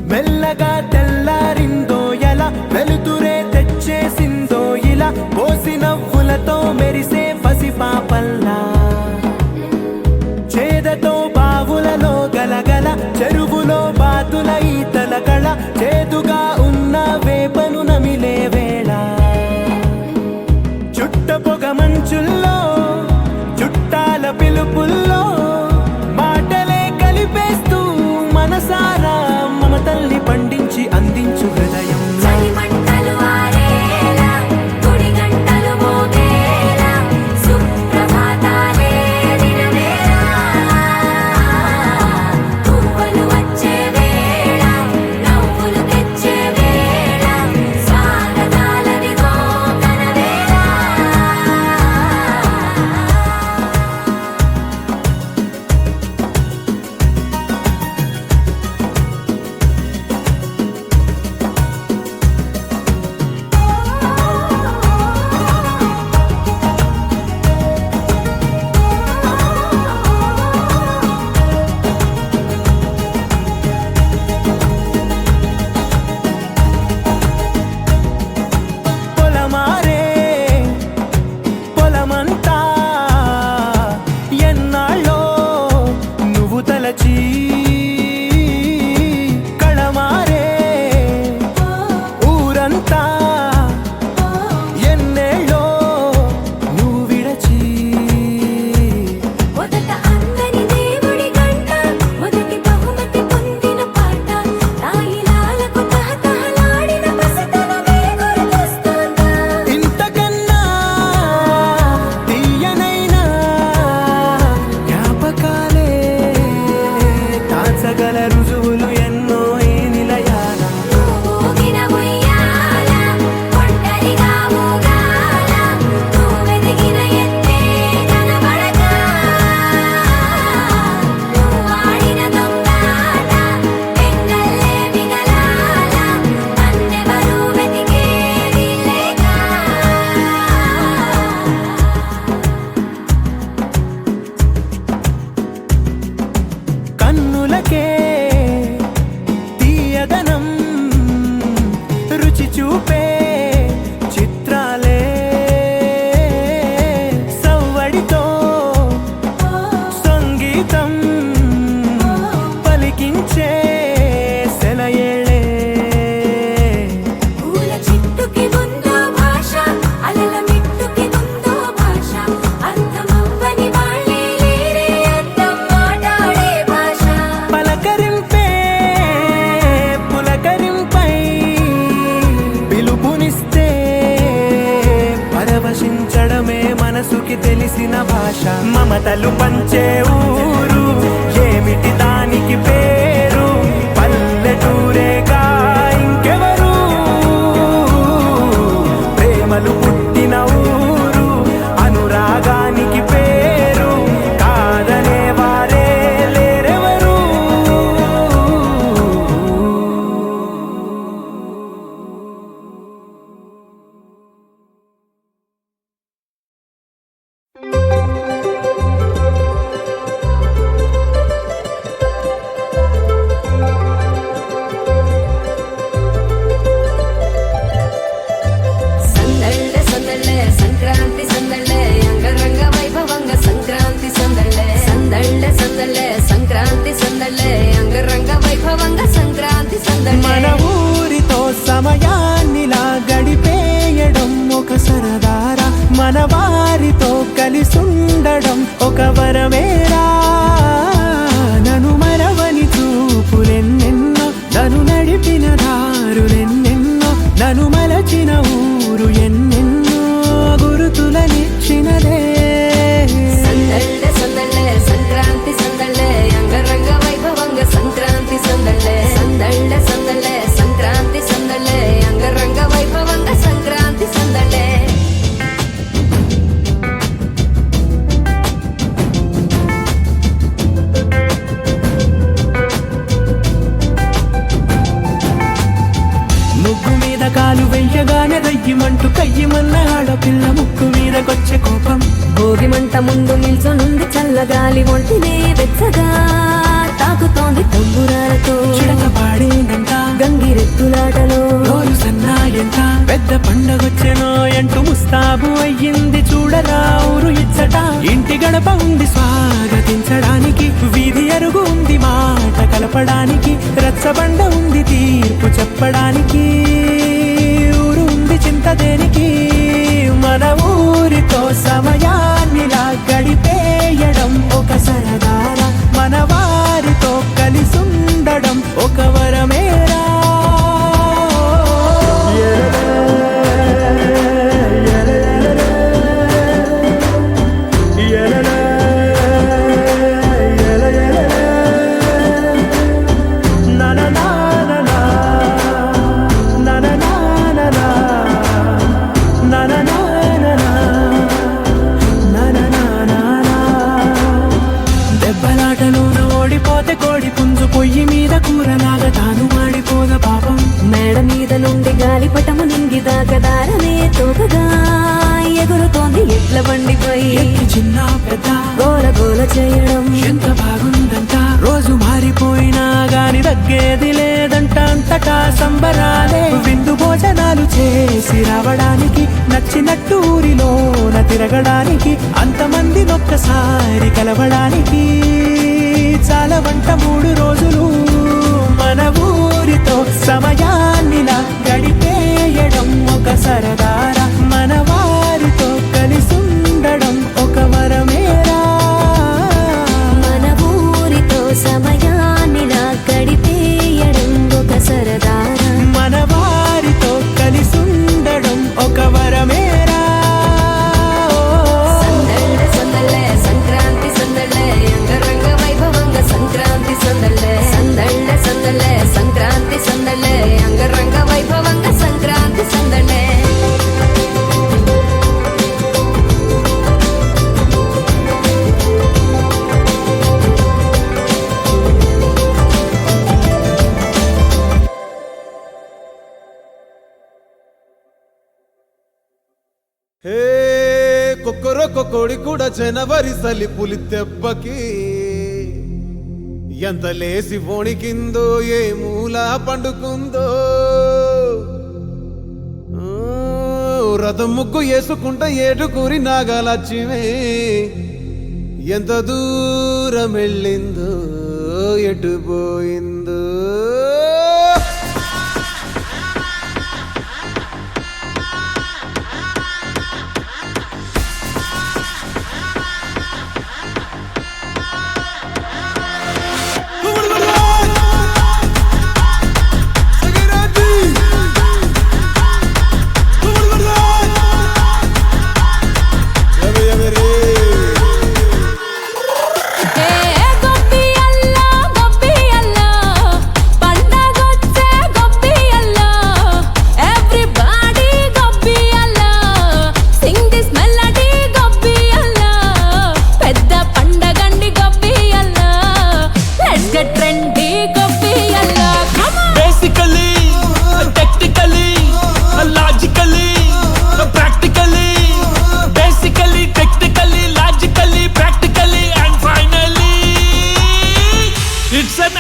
మెల్లగా తెల్లారిందో ఎలా వెలుతురే తెచ్చేసిందో ఇలా పోసి నవ్వులతో మెరిసే పసిపాపల్లా చేదతో బావులలో గలగల చెరువులో బాతుల ఈతల కళ చేదుగా ఉన్న వేపను నమిలే వేళ చుట్ట పొగ మంచుల్లో చుట్టాల పిలుపుల్లో మాటలే కలిపేస్తూ మనసారా మమతల్ని పండించి అందించు హృదయం తీయదనం రుచి చూపే చిత్రాలే సవ్వడితో సంగీతం పలికించే సెలయేళే పూల చిట్టుకి ఉందో భాష అలల మిట్టుకి ఉందో భాష అర్థమవ్వని వాళ్ళే లేరే అర్థం మాట్లాడే భాష పలకరింపే పులకరింపై పిలుపునిస్తే పరవశించడమే మనసుకి తెలిసిన భాష మమతలు పంచే ఊరు ఏమిటి దానికి పేరు పల్లెటూరేగా ఇంకెవరు ప్రేమలు పుట్టిన ఊరు అనురాగానికి పేరు కాదనే వారే లేరెవరు మన ఊరితో సమయాన్నిలా గడిపేయడం ఒక సరదారా మన వారితో కలిసుండడం ఒక వరమేరా నన్ను మరవని చూపులెన్నెన్నో నన్ను నడిపిన దారులెన్నెన్నో నన్ను మలచిన ఊరు ఎన్నెన్నో గురుతులనిచ్చినదే సంక్రాంతి కయ్యిమంటూ కయ్యిమన్న ఆడపిల్ల ముక్కు మీదకొచ్చే కోపం. భోగి మంట ముందు నిల్చొనుంది చల్లగాలి ఒంటినే వెచ్చగా తాకుతోంది తంబురాలతో చిడక పాడేనంట గంగిరెద్దులాటలో రోజు సన్నాయంట పెద్ద పండగొచ్చెనో అంటూ ముస్తాబు అయ్యింది చూడరా ఊరు ఇచ్చట. ఇంటి గడప ఉంది స్వాగతించడానికి, వీధి అరుగు ఉంది మాట కలపడానికి, రచ్చబండ ఉంది తీర్పు చెప్పడానికి, ఊరు ఉంది చింత దేనికి. మన ఊరితో సమయాన్నిలా గడిపేయడం ఒక సరదారా, మన వారితో కలిసుండడం ఒక వరమేరా. దెబ్బలాటలోన ఓడిపోతే కోడి పుంజు పొయ్యి మీద కూరలాగా తాను మాడిపోద పాపం. మేడ మీద నుండి గాలిపటము నింగి దాకదారనే తోకగా ఎగురుతోంది ఎడ్ల బండిపై ఎత్తి చిన్న పెద్ద గోల గోల చేయడం ఎంత బాగుందంట. రోజు మారిపోయినా గాని తగ్గేది లేదంట, అంతటా సంబరాలే. విందు భోజనాలు చేసి రావడానికి, నచ్చినట్టు ఊరిలోన తిరగడానికి, అంతమంది ఒక్కసారి కలవడానికి చాలా వంట 3 రోజులు. మన ఊరితో సమయాన్నిలా గడిపేయడం ఒక సరదారా, మన వారితో కలిసుండడం ఒక వరమేరా. మన ఊరితో సమయాన్నిలా గడిపేయడం ఒక సరదారా, మన వారితో కలిసుండడం ఒక వరమేరా. సందళ్ళే సందళ్ళే సంక్రాంతి సందళ్ళే అంగరంగ వైభవంగా సంక్రాంతి సందళ్ళే సందళ్ళే సందళ్ళే సంక్రాంతి సందళ్ళే అంగరంగ వైభవంగా సంక్రాంతి సందళ్ళే. హే కొక్కరొక్క కోడి కూడా జనవరి సలి పులి దెబ్బకి ఎంత లేసి వణికిందో, ఏ మూల పండుకుందో. రథం ముగ్గు వేసుకుంట ఏటుకూరి నాగలక్ష్మి ఎంత దూరం వెళ్ళిందో, ఎటు పోయిందో.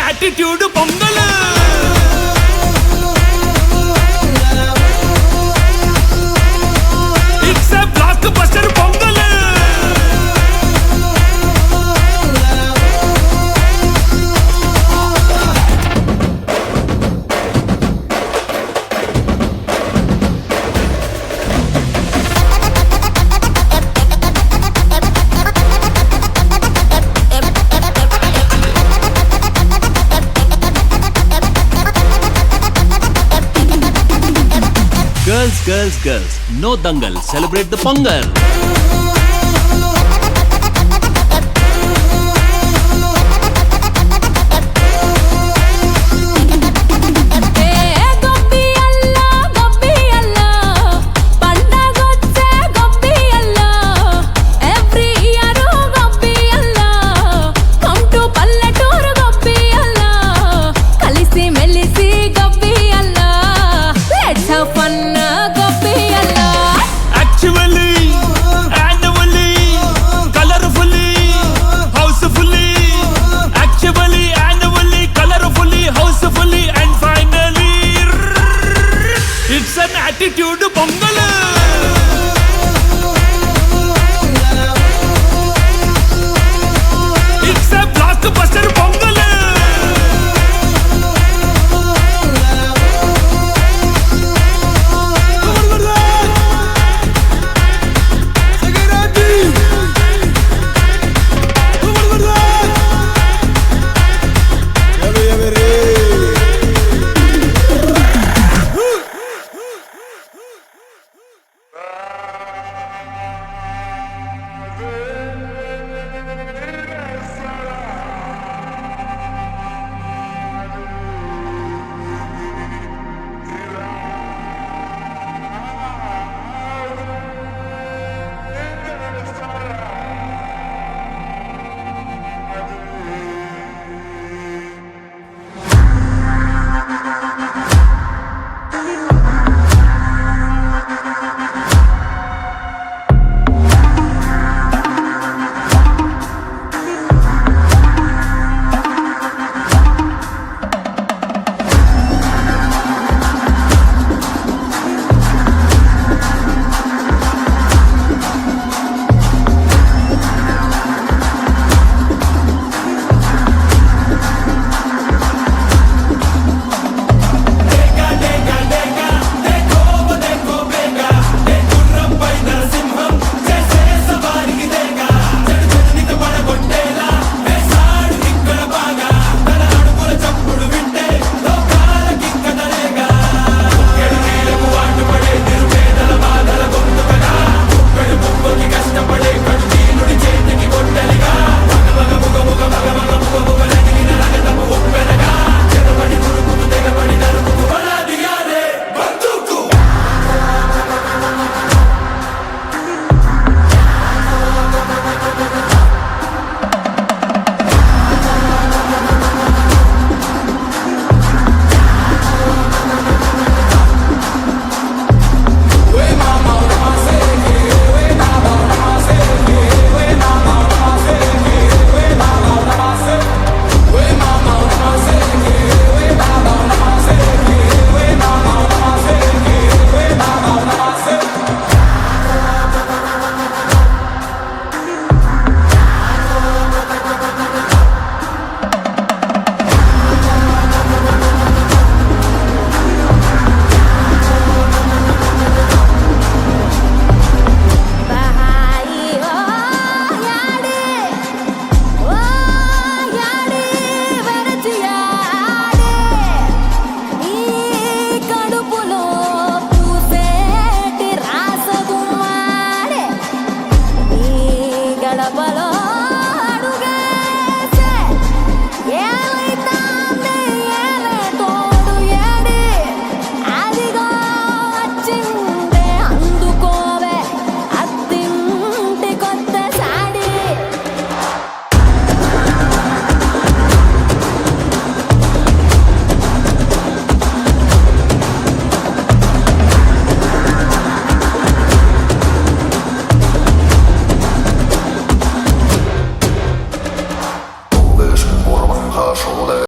attitude pongal it's a block buster pongal. Girls, girls, girls, no dangal, celebrate the Pongal.